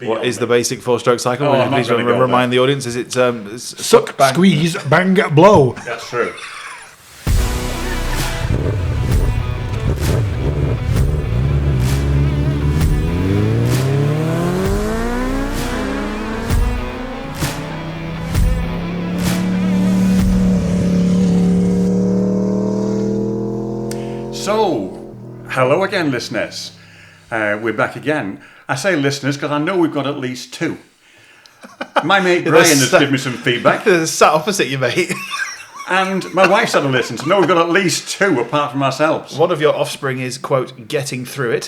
What is the basic four-stroke cycle? Oh, Will you please remind the audience? Is it suck, bang, squeeze, bang, blow? That's true. So, hello again, listeners. We're back again. I say listeners because I know we've got at least two. My mate Brian has given me some feedback. There's sat opposite you, mate. And my wife's had a listen, so no, we've got at least two apart from ourselves. One of your offspring is, quote, getting through it.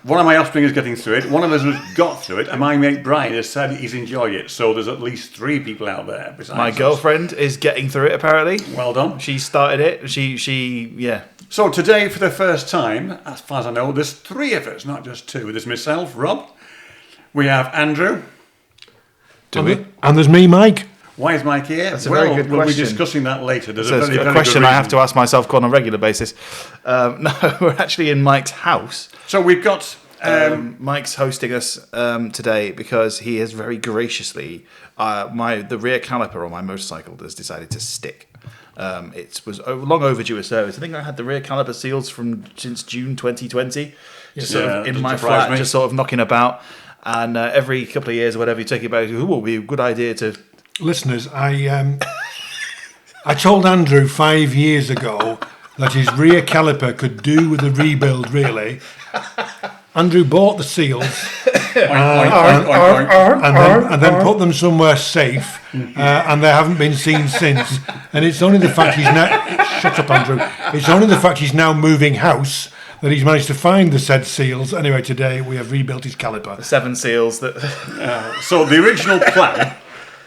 One of my offspring is getting through it. One of us has got through it. And my mate Brian has said he's enjoyed it. So there's at least three people out there besides my us. Girlfriend is getting through it, apparently. Well done. She started it. Yeah. So today, for the first time, as far as I know, there's three of us, not just two. There's myself, Rob. We have Andrew. And there's me, Mike. Why is Mike here? That's a very good question. We'll be discussing that later. There's a very question good I have to ask myself quite on a regular basis. No, we're actually in Mike's house. So we've got... Mike's hosting us today because he has very graciously... the rear caliper on my motorcycle has decided to stick. It was long overdue a service. I think I had the rear caliper seals since June 2020. Just sort of in my flat, just sort of knocking about. And every couple of years or whatever, you take it back, it will be a good idea to... Listeners, I told Andrew 5 years ago that his rear caliper could do with a rebuild, really. Andrew bought the seals and then put them somewhere safe, and they haven't been seen since. And it's only the fact he's now... Shut up, Andrew. It's only the fact he's now moving house that he's managed to find the said seals. Anyway, today we have rebuilt his caliper. The 7 seals that... So the original plan...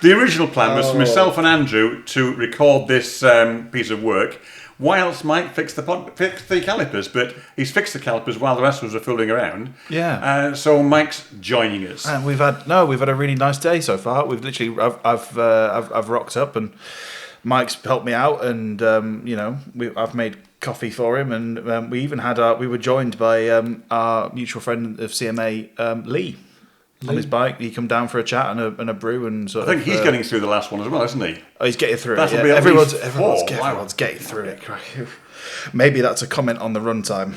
The original plan was for myself and Andrew to record this piece of work whilst Mike fixed the calipers, but he's fixed the calipers while the rest of us are fooling around. Yeah. So Mike's joining us. And we've had a really nice day so far. We've literally I've rocked up and Mike's helped me out, and I've made coffee for him, and we even had we were joined by our mutual friend of CMA, Lee. On his bike, he come down for a chat and a brew and sort of... I think he's getting through the last one as well, isn't he? Oh, he's getting through it. That'll Yeah. be at Everyone's least getting through it. Maybe that's a comment on the runtime.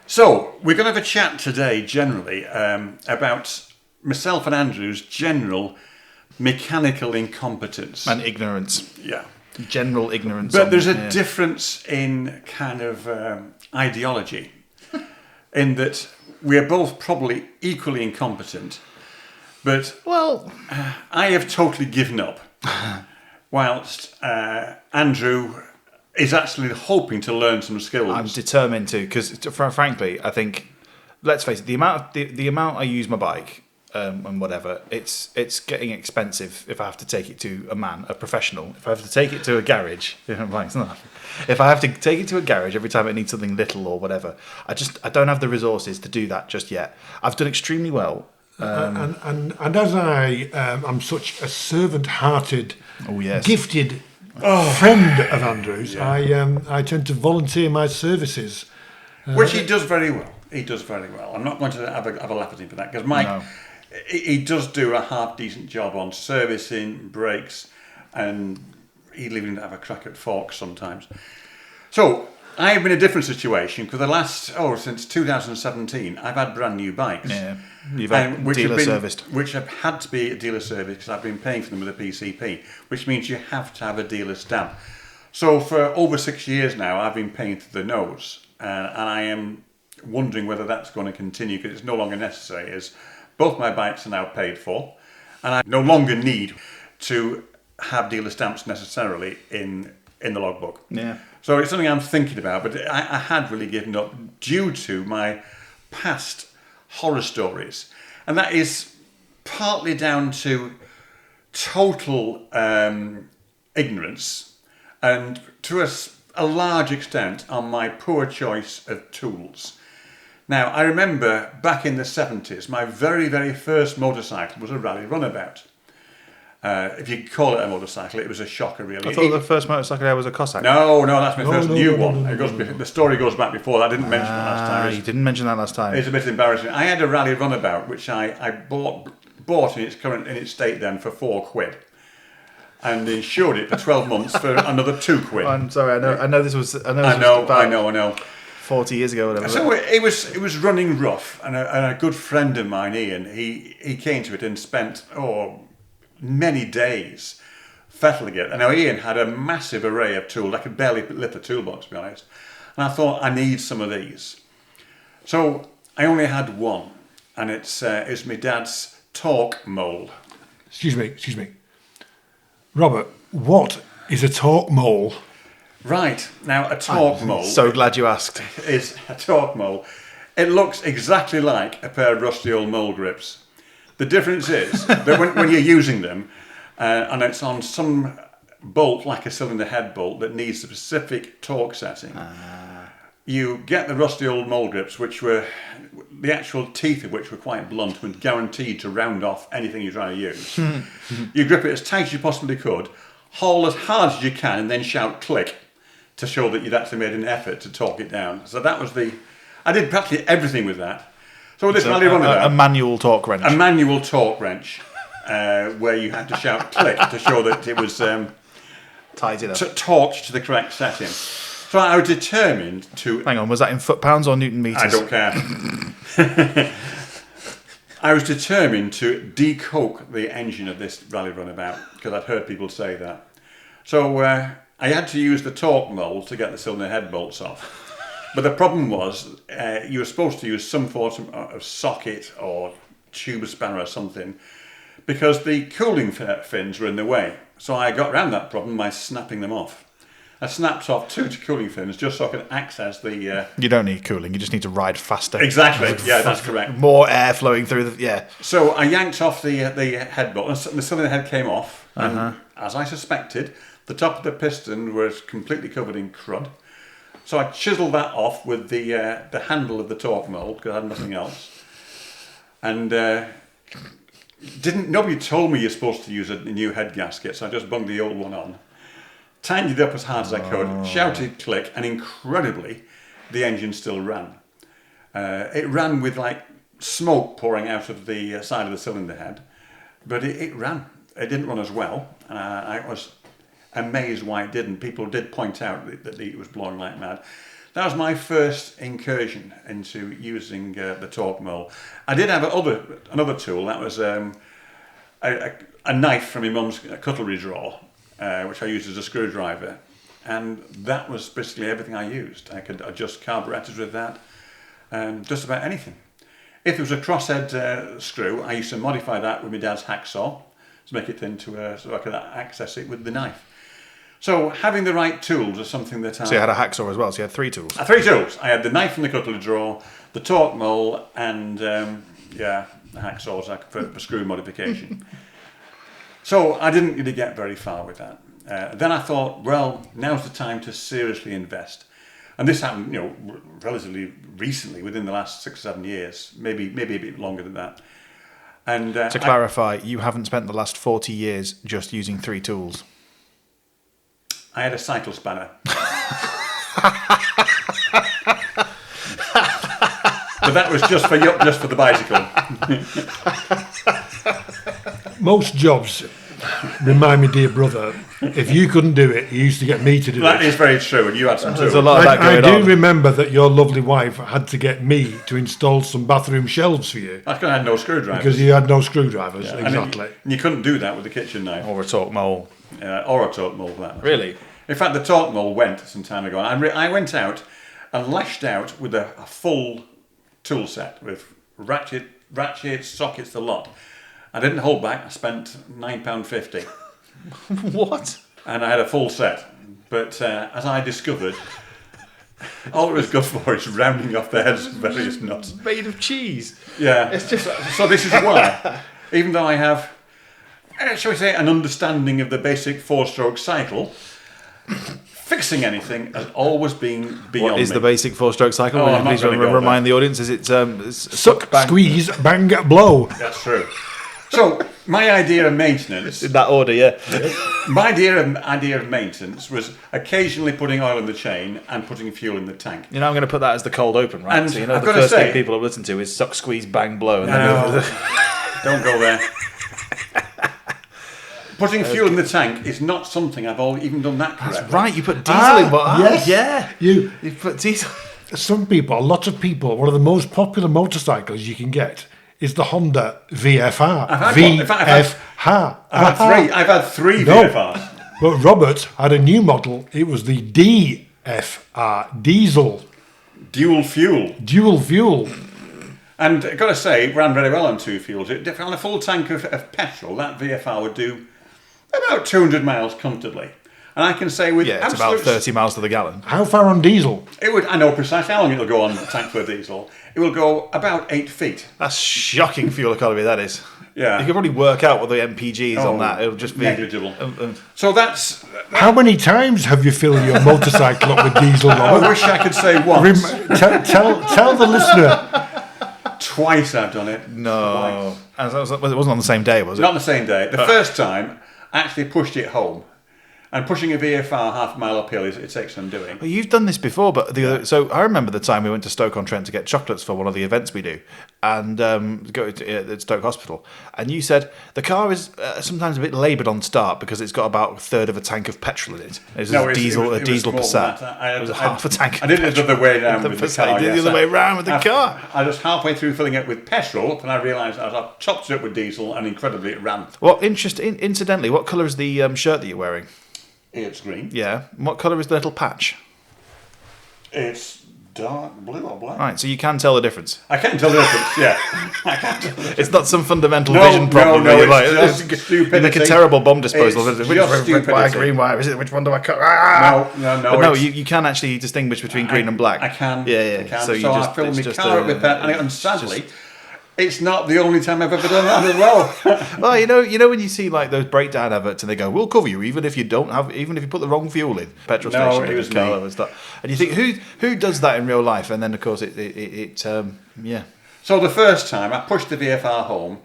So we're going to have a chat today, generally, about myself and Andrew's general mechanical incompetence And ignorance. Yeah, General ignorance. but there's a difference in kind of ideology, in that we are both probably equally incompetent. But I have totally given up, whilst Andrew is actually hoping to learn some skills. I'm determined to, because frankly, I think, let's face it, the amount I use my bike and whatever, it's getting expensive if I have to take it to a professional. If I have to take it to a garage, if I have to take it to a garage every time it needs something little or whatever, I don't have the resources to do that just yet. I've done extremely well. And as I am such a servant-hearted, gifted friend of Andrew's, I tend to volunteer my services. Which he does very well. He does very well. I'm not going to have a laugh at him for that, because Mike, he does do a half-decent job on servicing, brakes, and he'd even have a crack at forks sometimes. So I have been in a different situation, because since 2017, I've had brand new bikes. Yeah, you've had dealer serviced. Which have had to be a dealer service, because I've been paying for them with a PCP, which means you have to have a dealer stamp. So for over 6 years now, I've been paying through the nose, and I am wondering whether that's going to continue, because it's no longer necessary, as both my bikes are now paid for, and I no longer need to have dealer stamps necessarily in the logbook. Yeah. So it's something I'm thinking about, but I had really given up due to my past horror stories. And that is partly down to total ignorance, and to a large extent on my poor choice of tools. Now, I remember back in the 70s, my very, very first motorcycle was a rally runabout. If you call it a motorcycle, it was a shocker, really. I thought the first motorcycle I had was a Cossack. No, that's my first new one. The story goes back before that. I didn't mention that last time. You didn't mention that last time. It's a bit embarrassing. I had a rally runabout, which I bought in its state then for £4, and insured it for 12 months for another £2. I'm sorry. I know this was. I know. 40 years ago, or whatever. So it was running rough, and a good friend of mine, Ian, he came to it and spent many days fettling it. And now Ian had a massive array of tools. I could barely lift a toolbox, to be honest. And I thought, I need some of these. So I only had one, and it's my dad's torque mold. Excuse me. Robert, what is a torque mole? Right, now a torque mold. So glad you asked. Is a torque mold. It looks exactly like a pair of rusty old mold grips. The difference is that when you're using them, and it's on some bolt like a cylinder head bolt that needs a specific torque setting, you get the rusty old mold grips, which were the actual teeth of which were quite blunt and guaranteed to round off anything you're trying to use. You grip it as tight as you possibly could, haul as hard as you can, and then shout click to show that you'd actually made an effort to torque it down. So that was I did practically everything with that. So with this rally runabout, a manual torque wrench. A manual torque wrench, where you had to shout click to show that it was tied it up. Torqued to the correct setting. So I was determined to... Hang on, was that in foot-pounds or Newton meters? I don't care. I was determined to decoke the engine of this rally runabout, because I'd heard people say that. So I had to use the torque mold to get the cylinder head bolts off. But the problem was, you were supposed to use some form of socket or tube spanner or something, because the cooling fins were in the way. So I got around that problem by snapping them off. I snapped off 2 cooling fins just so I could access the... You don't need cooling, you just need to ride faster. Exactly, yeah, that's correct. More air flowing through the... Yeah. So I yanked off the head bolt, and the cylinder head came off, and as I suspected, the top of the piston was completely covered in crud. So I chiselled that off with the handle of the torque mold, because I had nothing else. And nobody told me you're supposed to use a new head gasket, so I just bunged the old one on. Tightened it up as hard as I could, shouted click, and incredibly, the engine still ran. It ran with like smoke pouring out of the side of the cylinder head, but it ran. It didn't run as well, and I was amazed why it didn't. People did point out that it was blowing like mad. That was my first incursion into using the torque mold. I did have another tool. That was a knife from my mum's cutlery drawer, which I used as a screwdriver, and that was basically everything I used. I could adjust carburetors with that, just about anything. If there was a crosshead screw, I used to modify that with my dad's hacksaw to make it into so I could access it with the knife. So having the right tools is something that So you had a hacksaw as well, so you had 3 tools. 3 tools. I had the knife from the cutlery drawer, the torque mold, and the hacksaws for screw modification. So I didn't really get very far with that. Then I thought, well, now's the time to seriously invest. And this happened, relatively recently, within the last 6 or 7 years, maybe a bit longer than that. And to clarify, you haven't spent the last 40 years just using 3 tools. I had a cycle spanner. But that was just for the bicycle. Most jobs remind me, dear brother, if you couldn't do it, you used to get me to do That it. is very true, and you had some too. There's a lot of that I going do on. remember that your lovely wife had to get me to install some bathroom shelves for you. That's because I had no screwdrivers. Because you had no screwdrivers, And exactly. you couldn't do that with the kitchen knife. Or a torque mold. Or a torque mold for that matter. Really? In fact, the torque mold went some time ago. And I went out and lashed out with a full tool set with ratchets, sockets, the lot. I didn't hold back. I spent £9.50. What? And I had a full set. But as I discovered, all it was good for is rounding off the heads of various nuts. Made of cheese. Yeah. It's just, so this is why, even though I have, shall we say, an understanding of the basic 4-stroke cycle, fixing anything has always been beyond What is me. the basic 4-stroke cycle? Oh, Will you I'm not please gonna go remind there. the audience? Is it Suck, bang? squeeze, bang, blow. That's true. So my idea of maintenance, In that order, yeah. my idea of maintenance was occasionally putting oil in the chain and putting fuel in the tank. You know, I'm going to put that as the cold open, right? And so you know, I've the gotta first say- thing people will listen to is suck, squeeze, bang, blow. And No, then don't go there. Putting fuel in the tank is not something I've even done that correctly. That's right. You put diesel in. What? yes. Yeah. You. put diesel. Some people, lots of people, one of the most popular motorcycles you can get is the Honda VFR. I've had one. In fact, VFR. I've had three No. VFRs. But Robert had a new model. It was the DFR, diesel, Dual fuel. dual fuel. And I've got to say, it ran very well on two fuels. On a full tank of petrol, that VFR would do about 200 miles comfortably. And I can say with Yeah, it's about 30 miles to the gallon. How far on diesel? I know precisely how long it'll go on a tank for a diesel. It will go about 8 feet. That's shocking fuel economy, that is. Yeah. You can probably work out what the MPG is on that. It'll just be negligible. So that's... How many times have you filled your motorcycle up with diesel, I Robert? wish I could say once. Tell the listener. Twice I've done it. No. It wasn't on the same day, was it? Not on the same day. The first time, I actually pushed it home. And pushing a VFR half a mile uphill, it takes some doing. Well, you've done this before, but so I remember the time we went to Stoke-on-Trent to get chocolates for one of the events we do, and go to Stoke Hospital. And you said the car is sometimes a bit laboured on start because it's got about a third of a tank of petrol in it. It was a diesel more than Passat. that. It was half a tank. I did it the other way around with the Passat. car. You did it yes. the other way around with the car. I was halfway through filling it with petrol, and I realised I topped it up with diesel, and incredibly it ran. Well, incidentally, what colour is the shirt that you're wearing? It's green. Yeah. And what colour is the little patch? It's dark blue or black. Right, so you can tell the difference. I can't tell the difference. Yeah, I can't tell the difference. It's not some fundamental No, vision problem. no, where you're it's like, just you make a stupidity. terrible bomb disposal. It's Which just red wire, stupidity. green wire? Is it? Which one do I cut? Ah! No. But no, it's- you can actually distinguish between green and black. I can. Yeah. I can. So So, you just I filled it's my just car up with petrol, and sadly, it's not the only time I've ever done that as well. Well, you know when you see like those breakdown adverts and they go, "We'll cover you even if you put the wrong fuel in petrol No, station." it was me. and stuff. And you think, who does that in real life? And then of course yeah. So the first time I pushed the VFR home,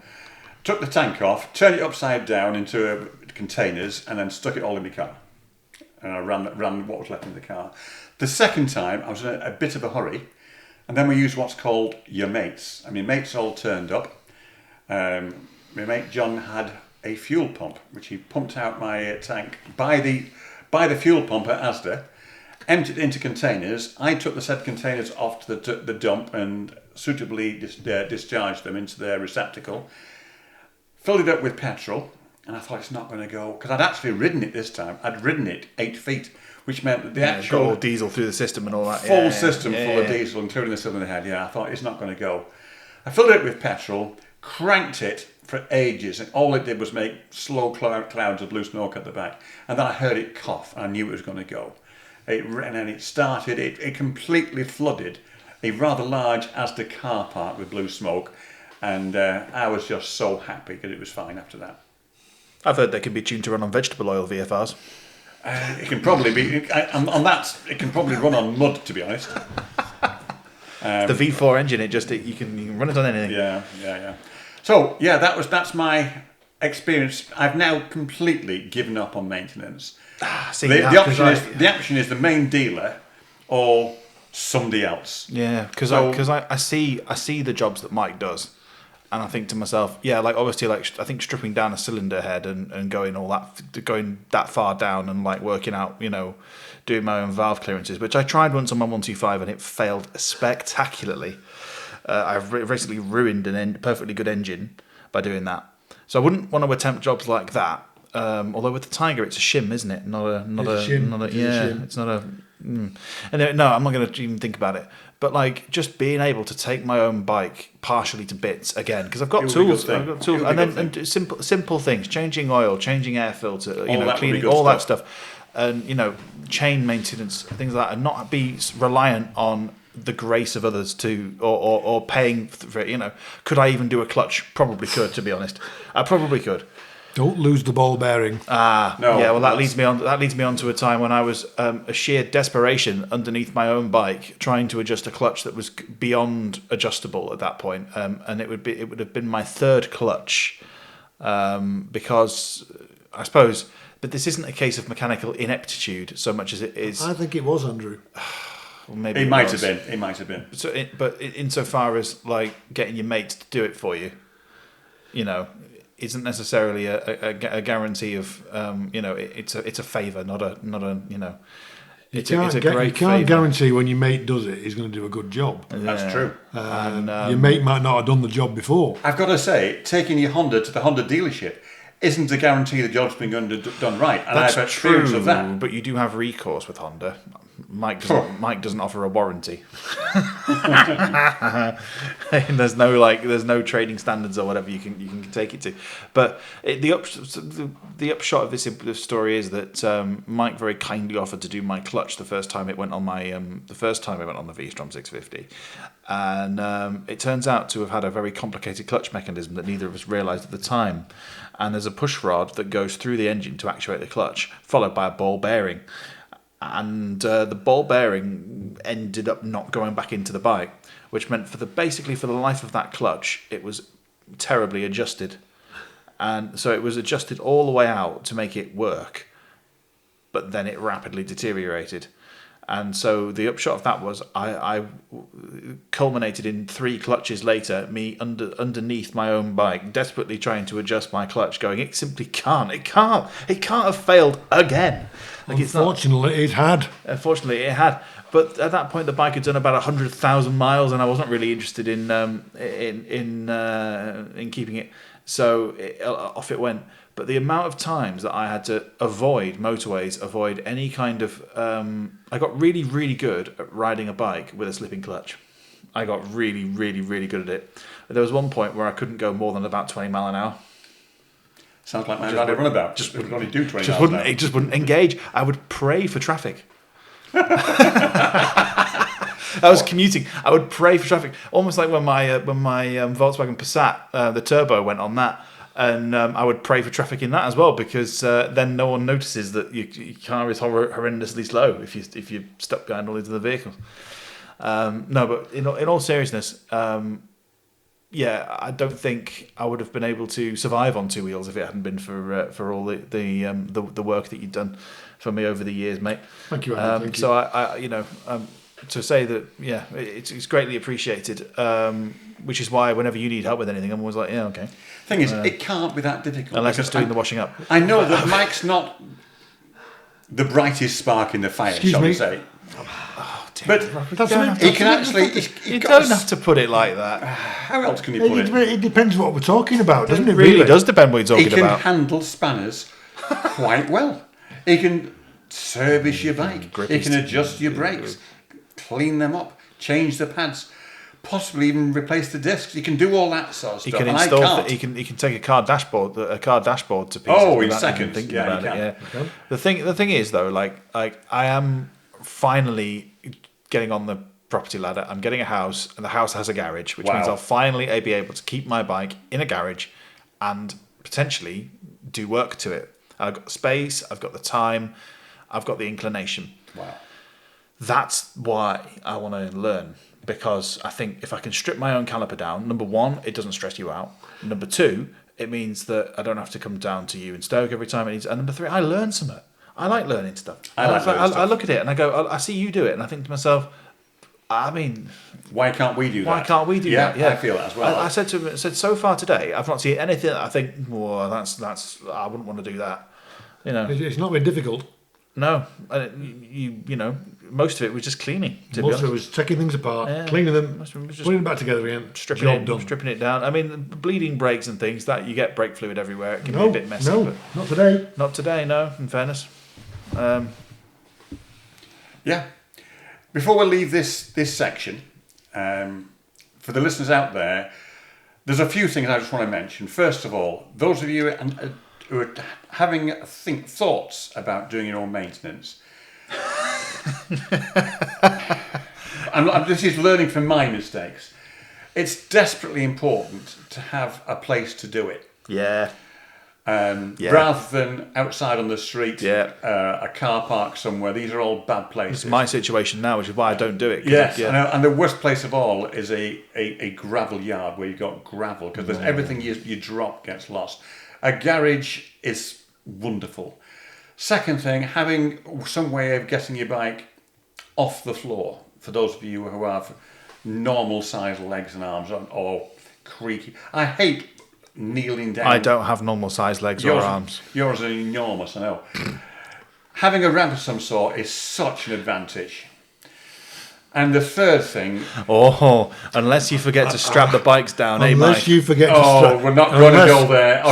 took the tank off, turned it upside down into containers, and then stuck it all in the car. And I ran what was left in the car. The second time I was in a bit of a hurry. And then we used what's called your mates. And my mates all turned up. My mate John had a fuel pump, which he pumped out my tank by the fuel pump at Asda, emptied it into containers. I took the said containers off to the dump and suitably discharged them into their receptacle, filled it up with petrol, and I thought it's not going to go, because I'd actually ridden it this time. I'd ridden it 8 feet, which meant that the Got actual all diesel through the system and all that. full system full of diesel, including the cylinder head. Yeah, I thought it's not going to go. I filled it up with petrol, cranked it for ages, and all it did was make slow clouds of blue smoke at the back. And then I heard it cough, and I knew it was going to go. And then it started. It completely flooded a rather large Asda car park with blue smoke, and I was just so happy because it was fine after that. I've heard they can be tuned to run on vegetable oil VFRs. It can probably be on that. It can probably run on mud, to be honest. The V4 engine, you can run it on anything. Yeah. So yeah, that's my experience. I've now completely given up on maintenance. See, The option is the main dealer or somebody else. Yeah, because I see the jobs that Mike does, and I think to myself, yeah, like obviously, like I think stripping down a cylinder head and going that far down and like working out, doing my own valve clearances, which I tried once on my 125 and it failed spectacularly. I've recently ruined a perfectly good engine by doing that, so I wouldn't want to attempt jobs like that. Although with the Tiger, it's a shim, isn't it? It's not a. And no, I'm not going to even think about it. But like just being able to take my own bike partially to bits again, because I've got tools, and do simple things, changing oil, changing air filter, cleaning all that stuff, and chain maintenance, things like that, and not be reliant on the grace of others or paying for it. Could I even do a clutch? Probably could, to be honest. I probably could. Don't lose the ball bearing. No, yeah. Well, that leads me on to a time when I was a sheer desperation underneath my own bike, trying to adjust a clutch that was beyond adjustable at that point, and it would have been my third clutch because I suppose. But this isn't a case of mechanical ineptitude so much as it is. I think it was, Andrew. Well, maybe It might have been. It might have been. So, but insofar as like getting your mates to do it for you, isn't necessarily a guarantee of it's a favour, not a It's a great you can't favour. guarantee when your mate does it, he's going to do a good job. That's true. Your mate might not have done the job before. I've got to say, taking your Honda to the Honda dealership isn't a guarantee the job's been done right. And That's I've experience true, of that. but you do have recourse with Honda. Mike doesn't offer a warranty. There's no trading standards or whatever you can take it to. But the upshot of this story is that Mike very kindly offered to do my clutch the first time it went on the V-Strom 650, and it turns out to have had a very complicated clutch mechanism that neither of us realised at the time. And there's a push rod that goes through the engine to actuate the clutch, followed by a ball bearing. And the ball bearing ended up not going back into the bike, which meant for the life of that clutch, it was terribly adjusted. And so it was adjusted all the way out to make it work, but then it rapidly deteriorated. And so the upshot of that was I culminated in 3 clutches later, me underneath my own bike, desperately trying to adjust my clutch, going, it simply can't. It can't have failed again. Unfortunately, it had. Unfortunately, it had. But at that point, the bike had done about 100,000 miles, and I wasn't really interested in keeping it. So off it went. But the amount of times that I had to avoid motorways, avoid any kind of... I got really, really good at riding a bike with a slipping clutch. I got really, really, really good at it. But there was one point where I couldn't go more than about 20 mile an hour. Sounds like my ride a runabout. Just wouldn't only do 20 miles an hour. It just wouldn't engage. I would pray for traffic. I was commuting. I would pray for traffic. Almost like when my Volkswagen Passat, the turbo went on that. And I would pray for traffic in that as well, because then no one notices that your car is horrendously slow if you stop going all into the vehicle. No, but in all seriousness, I don't think I would have been able to survive on 2 wheels if it hadn't been for all the work that you've done for me over the years, mate. Thank you, Andy. Thank you. So to say that, it's greatly appreciated. Which is why whenever you need help with anything, I'm always like, yeah, okay. Thing is, it can't be that difficult. Unless it's doing the washing up. I know that Mike's not the brightest spark in the fire, shall we say. Oh, dear. But he can actually... You don't have to put it like that. How else can you put it? It depends what we're talking about, doesn't it? It really does depend what you're talking He can about. handle spanners quite well. He can service your bike. He can adjust your brakes, clean them up, change the pads, possibly even replace the discs. He can do all that sort of stuff. He can and install. I can't. He can take a car dashboard to pieces. Oh, in without even seconds. thinking Yeah, about he it. can. Yeah. The thing is though, like I am finally getting on the property ladder. I'm getting a house, and the house has a garage, which means I'll finally be able to keep my bike in a garage and potentially do work to it. I've got the space. I've got the time. I've got the inclination. Wow. That's why I want to learn, because I think if I can strip my own caliper down, number one, it doesn't stress you out. Number two, it means that I don't have to come down to you in Stoke every time it needs. And number three, I learn something. I like learning stuff. I look at it and I go, I see you do it, and I think to myself, I mean, why can't we do that? Why can't we do that? Yeah, I feel that as well. I said to him, so far today, I've not seen anything that I think, well, that's I wouldn't want to do that. It's not been difficult. No, most of it was just cleaning. Most of it was taking things apart, cleaning them, putting them back together again, stripping it down. I mean, bleeding brakes and things, that you get brake fluid everywhere. It can be a bit messy. No, but not today. Not today, no, in fairness. Yeah. Before we leave this section, for the listeners out there, there's a few things I just want to mention. First of all, those of you who are having thoughts about doing your own maintenance, and this is learning from my mistakes, it's desperately important to have a place to do it. Yeah. Rather than outside on the street, Yeah. a car park somewhere. These are all bad places. It's my situation now, which is why I don't do it. Yes, and the worst place of all is a gravel yard where you've got gravel, because there's everything you drop gets lost. A garage is wonderful. Second thing, having some way of getting your bike off the floor, for those of you who have normal sized legs and arms, or creaky. I hate kneeling down. I don't have normal sized legs or arms. Yours are enormous, I know. Having a ramp of some sort is such an advantage. And the third thing... unless you forget to strap the bikes down, Unless you forget to strap... we're not going to go there.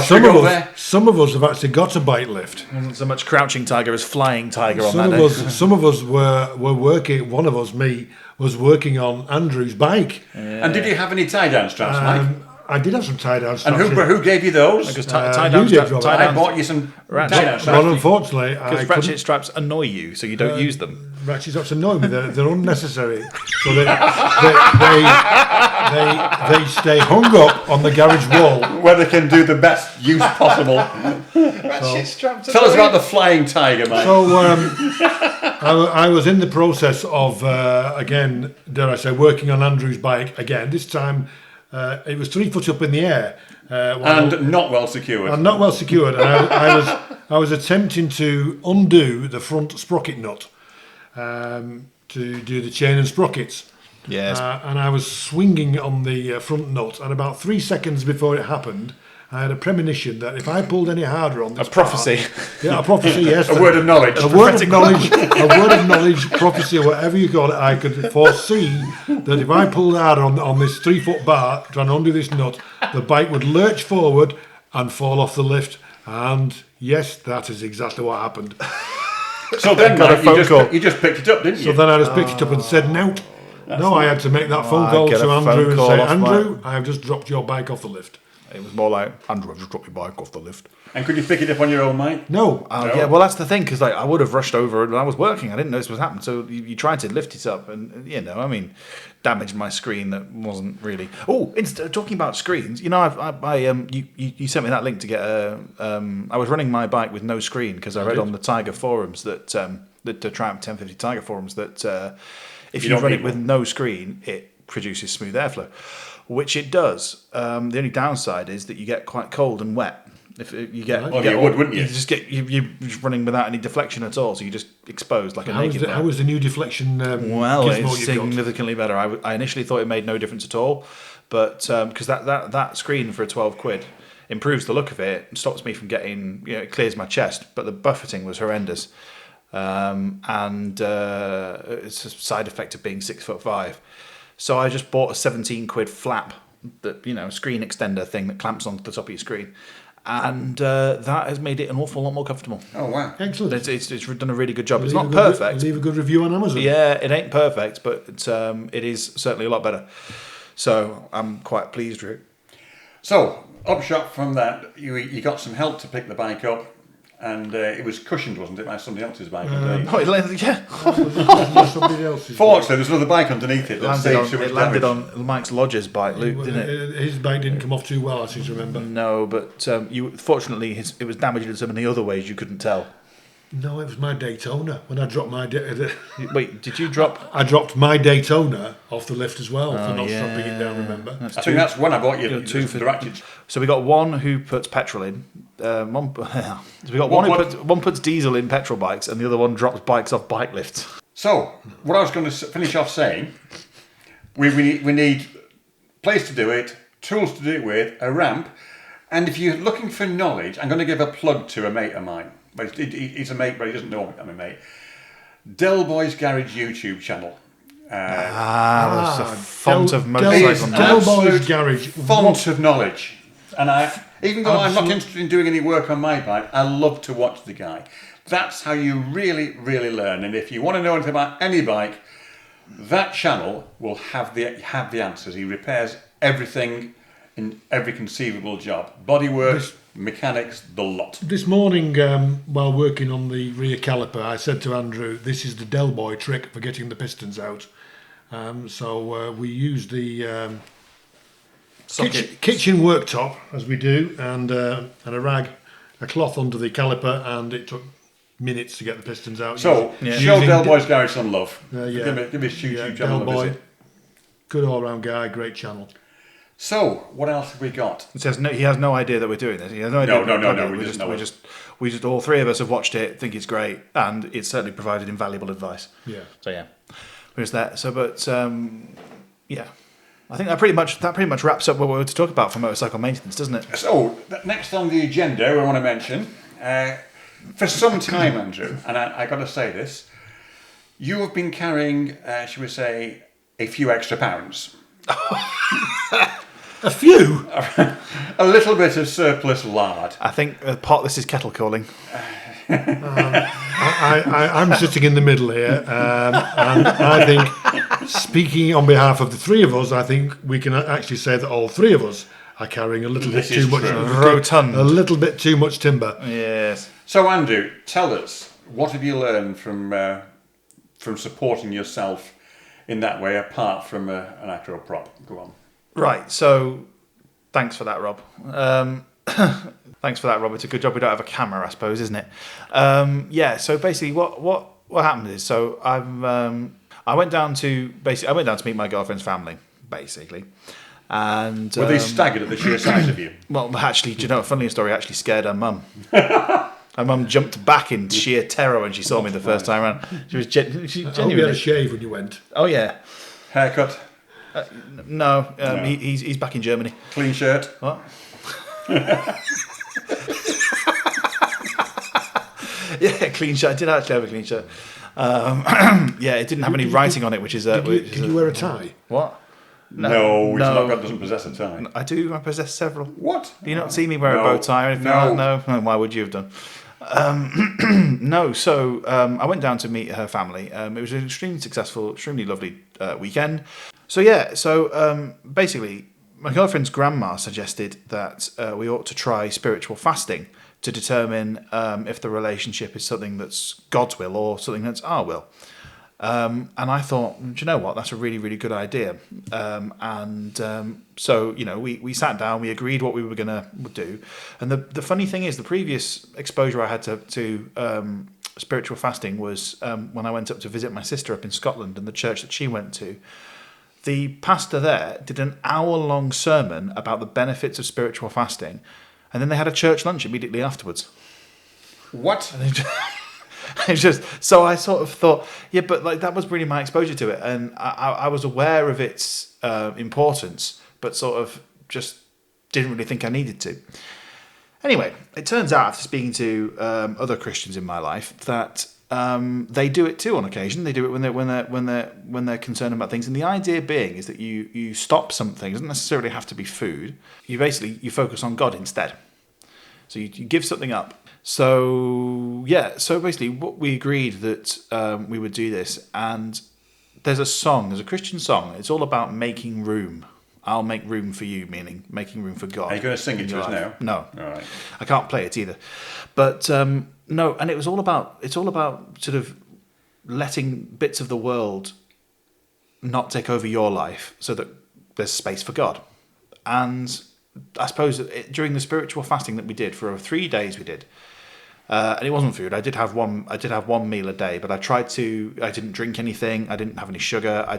Some of us have actually got a bike lift. Wasn't so much crouching tiger as flying tiger on Some that of day. us, some of us were working. One of us, me, was working on Andrew's bike. And did you have any tie-down straps, Mike? I did have some tie-down And straps. who gave you those? Because I bought you some tie-down straps. Well, unfortunately, because ratchet straps annoy you, so you don't use them. Ratchet straps annoy me. They're unnecessary. So they stay hung up on the garage wall. Where they can do the best use possible. Ratchet straps. Tell us about the flying tiger, Mike. So I was in the process of again, dare I say, working on Andrew's bike again. This time it was 3 foot up in the air and not well secured. And not well secured. And I was attempting to undo the front sprocket nut to do the chain and sprockets. Yes. And I was swinging on the front nut, and about 3 seconds before it happened, I had a premonition that if I pulled any harder on this A prophecy. a prophecy, yes. A word of knowledge. A word of knowledge, prophecy, whatever you call it. I could foresee that if I pulled harder on this 3 foot bar, trying to undo this nut, the bike would lurch forward and fall off the lift. And yes, that is exactly what happened. So then, Mike, you just picked it up, didn't you? So then I just picked it up and said, "Nout." No, I had to make that phone call to Andrew and say, "Andrew, I have just dropped your bike off the lift." It was more like, Andrew, I've just dropped your bike off the lift. And could you pick it up on your own, Mike? No. Yeah, well, that's the thing, because I would have rushed over and I was working. I didn't know this was happening. So you tried to lift it up and, damaged my screen that wasn't really... Oh, talking about screens, you sent me that link to get I was running my bike with no screen because I read on the Tiger forums that, the Triumph 1050 Tiger forums, that if you run it with no screen, it produces smooth airflow. Which it does. The only downside is that you get quite cold and wet. If you get, you would, wouldn't you? You just get you're just running without any deflection at all, so you're just exposed like a naked man. How was the new deflection? Well, it's significantly better. I initially thought it made no difference at all, but because that screen for £12 improves the look of it, stops me from getting, it clears my chest, but the buffeting was horrendous, and it's a side effect of being 6'5". So I just bought a £17 flap, that screen extender thing that clamps onto the top of your screen, and that has made it an awful lot more comfortable. Oh wow, excellent! It's done a really good job. It's not perfect. Leave a good review on Amazon. Yeah, it ain't perfect, but it is certainly a lot better. So I'm quite pleased with it. So upshot from that, you got some help to pick the bike up. And it was cushioned, wasn't it, by somebody else's bike? Yeah. Somebody else's. Fortunately, there's another bike underneath it. It landed on Mike's Lodger's bike, Luke, didn't it? His bike didn't come off too well, I seem to remember. No, but fortunately, it was damaged in so many other ways you couldn't tell. No, it was my Daytona. When I dropped my... Wait, did you drop... I dropped my Daytona off the lift as well for not strapping it down, remember? I think that's when I bought you two for the ratchets. So we got one who puts petrol in. One puts diesel in petrol bikes, and the other one drops bikes off bike lifts. So, what I was going to finish off saying, we need place to do it, tools to do it with, a ramp, and if you're looking for knowledge, I'm going to give a plug to a mate of mine. He's a mate, but he doesn't know I'm a mate. Del Boy's Garage YouTube channel. That's a font of motorcycle Del Boy's Garage. Font of knowledge. And even though I'm not interested in doing any work on my bike, I love to watch the guy. That's how you really, really learn. And if you want to know anything about any bike, that channel will have the answers. He repairs everything in every conceivable job. Bodywork, mechanics, the lot. This morning, while working on the rear caliper, I said to Andrew, this is the Del Boy trick for getting the pistons out. So we used the kitchen worktop, as we do, and a rag a cloth under the caliper, and it took minutes to get the pistons out. So, show Del Boy's Garage some love. Give his YouTube channel a visit. Good all-round guy, great channel. So, what else have we got? It says he has no idea that we're doing this. He has no idea. No. We just all three of us have watched it, think it's great, and it's certainly provided invaluable advice. Yeah. So yeah, there's that. So, but yeah, I think that pretty much wraps up what we were to talk about for motorcycle maintenance, doesn't it? So, next on the agenda, we want to mention for some time, Andrew, and I got to say this, you have been carrying, shall we say, a few extra pounds. A few? A little bit of surplus lard. I think this is kettle calling. I'm sitting in the middle here, and I think, speaking on behalf of the three of us, I think we can actually say that all three of us are carrying a little bit too much, rotund, a little bit too much timber. Yes. So, Andrew, tell us, what have you learned from supporting yourself in that way, apart from an actual prop? Go on. Right, so thanks for that, Rob. Thanks for that, Rob. It's a good job we don't have a camera, I suppose, isn't it? Yeah. So basically, what happened is, so I went down to meet my girlfriend's family, basically, and were they staggered at the sheer size of you? Well, actually, do you know a funny story? Actually, scared her mum. Her mum jumped back in sheer terror when she saw me the first time around. She was genuinely. I hope you had a shave when you went. Oh yeah. Haircut. No, he's back in Germany. Clean shirt. What? Yeah, clean shirt. I did actually have a clean shirt. Yeah, it didn't have any writing on it, which is. Did you wear a tie? What? No, doesn't possess a tie. I do. I possess several. What? Do you not see me wear a bow tie or anything like that? No. Why would you have done? No. So I went down to meet her family. It was an extremely successful, extremely lovely weekend. So yeah. So basically, my girlfriend's grandma suggested that we ought to try spiritual fasting to determine if the relationship is something that's God's will or something that's our will. And I thought, do you know what? That's a really, really good idea. So, you know, we sat down, we agreed what we were going to do. And the funny thing is, the previous exposure I had to spiritual fasting was when I went up to visit my sister up in Scotland, and the church that she went to. The pastor there did an hour-long sermon about the benefits of spiritual fasting, and then they had a church lunch immediately afterwards. What? It's just, so I sort of thought, yeah, but like that was really my exposure to it, and I was aware of its importance, but sort of just didn't really think I needed to. Anyway, it turns out, after speaking to other Christians in my life, that they do it too on occasion. They do it when they're concerned about things, and the idea being is that you stop something. It doesn't necessarily have to be food. You focus on God instead. So you give something up. So yeah, so basically what we agreed that we would do this, and there's a Christian song. It's all about making room. I'll make room for you, meaning making room for God. Are you going to sing it to us now? No. All right. I can't play it either. But no, and it's all about sort of letting bits of the world not take over your life so that there's space for God. And I suppose during the spiritual fasting that we did for 3 days, we did. And it wasn't food. I did have one meal a day, but I didn't drink anything. I didn't have any sugar. We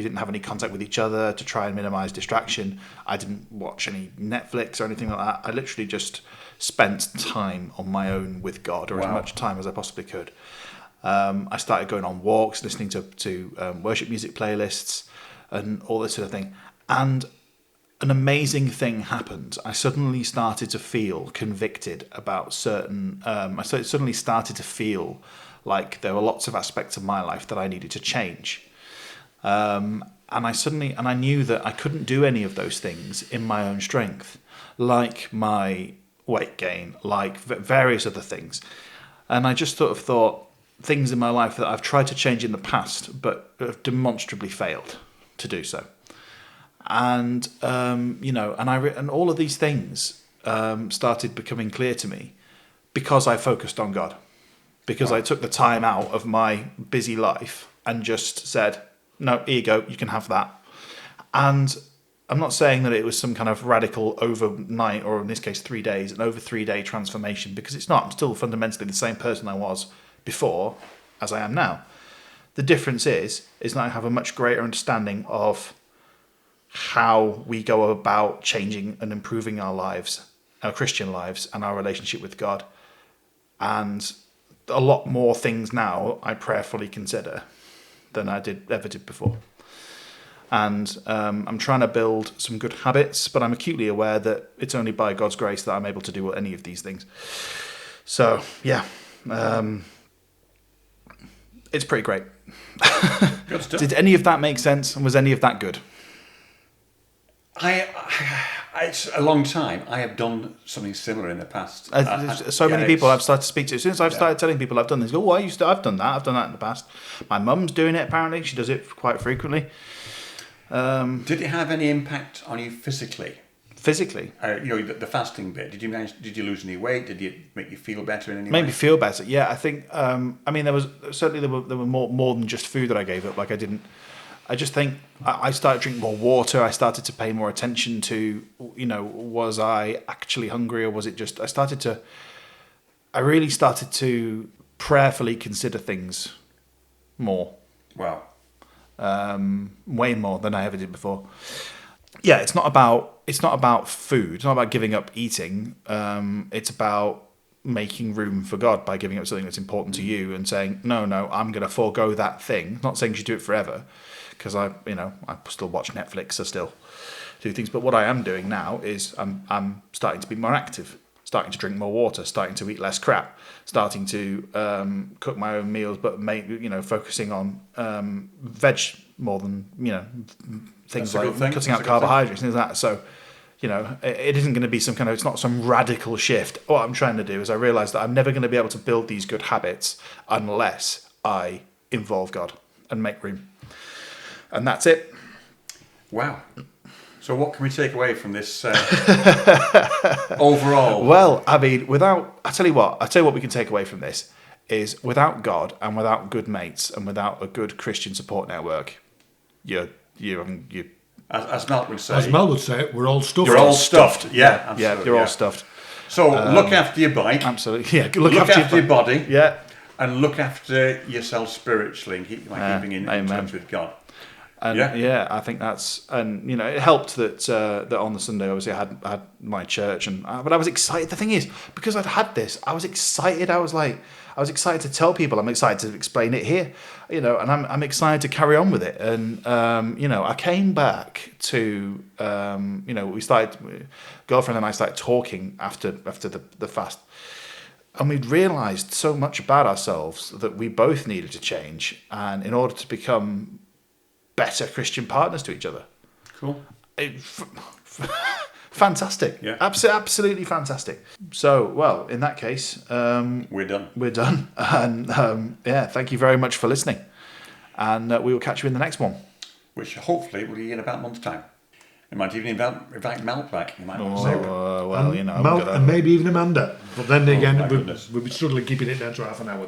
didn't have any contact with each other to try and minimize distraction. I didn't watch any Netflix or anything like that. I literally just spent time on my own with God, or as much time as I possibly could. I started going on walks, listening to worship music playlists and all this sort of thing. And an amazing thing happened. I suddenly started to feel convicted about certain. I suddenly started to feel like there were lots of aspects of my life that I needed to change. And I knew that I couldn't do any of those things in my own strength, like my weight gain, like various other things. And I just sort of thought things in my life that I've tried to change in the past, but have demonstrably failed to do so. And and all of these things started becoming clear to me because I focused on God, because I took the time out of my busy life and just said, "No, here you go, you can have that." And I'm not saying that it was some kind of radical overnight, or in this case 3 days, an over 3 day transformation, because it's not. I'm still fundamentally the same person I was before as I am now. The difference is that I have a much greater understanding of how we go about changing and improving our lives, our Christian lives, and our relationship with God. And a lot more things now I prayerfully consider than I ever did before. And I'm trying to build some good habits, but I'm acutely aware that it's only by God's grace that I'm able to do any of these things. So, yeah. It's pretty great. Good stuff. Did any of that make sense? And was any of that good? It's a long time. I have done something similar in the past. So many people I've started to speak to. As soon as I've started telling people I've done this, go, I've done that in the past. My mum's doing it, apparently. She does it quite frequently. Did it have any impact on you physically? Physically? The fasting bit. Did you lose any weight? Did it make you feel better in any way? Made me feel better. Yeah, I think. There was certainly there were more than just food that I gave up. Like I just think I started drinking more water. I started to pay more attention to, was I actually hungry, or was it just? I really started to prayerfully consider things more. Wow. Way more than I ever did before. Yeah, it's not about food. It's not about giving up eating. It's about making room for God by giving up something that's important to you and saying, no, I'm going to forego that thing. Not saying you should do it forever, because I still watch Netflix, I still do things. But what I am doing now is I'm starting to be more active, starting to drink more water, starting to eat less crap, starting to cook my own meals, but focusing on veg more than things like cutting out carbohydrates, things like that. So, it isn't going to be it's not some radical shift. What I'm trying to do is I realise that I'm never going to be able to build these good habits unless I involve God and make room. And that's it. Wow. So what can we take away from this overall? Well, I tell you what we can take away from this is without God and without good mates and without a good Christian support network, as Mel would say. We're all stuffed. You're all stuffed. Yeah, absolutely. Yeah, you're all stuffed. So look after your bike. Absolutely. Yeah. Look after your body. Yeah. And look after yourself spiritually and keeping in touch with God. And I think that's, and it helped that on the Sunday obviously I had my church, but I was excited. The thing is, because I'd had this, I was excited. I was excited to tell people. I'm excited to explain it here, and I'm excited to carry on with it. And I came back to we started, girlfriend and I started talking after the fast. And we'd realised so much about ourselves that we both needed to change, and in order to become better Christian partners to each other. Cool. Fantastic. Yeah. Absolutely fantastic. So, well, in that case, we're done. And thank you very much for listening. And we will catch you in the next one, which hopefully will be in about a month's time. We might even invite Mel back. You might say Mel and maybe even Amanda. But then again, we'll be struggling keeping it down to half an hour.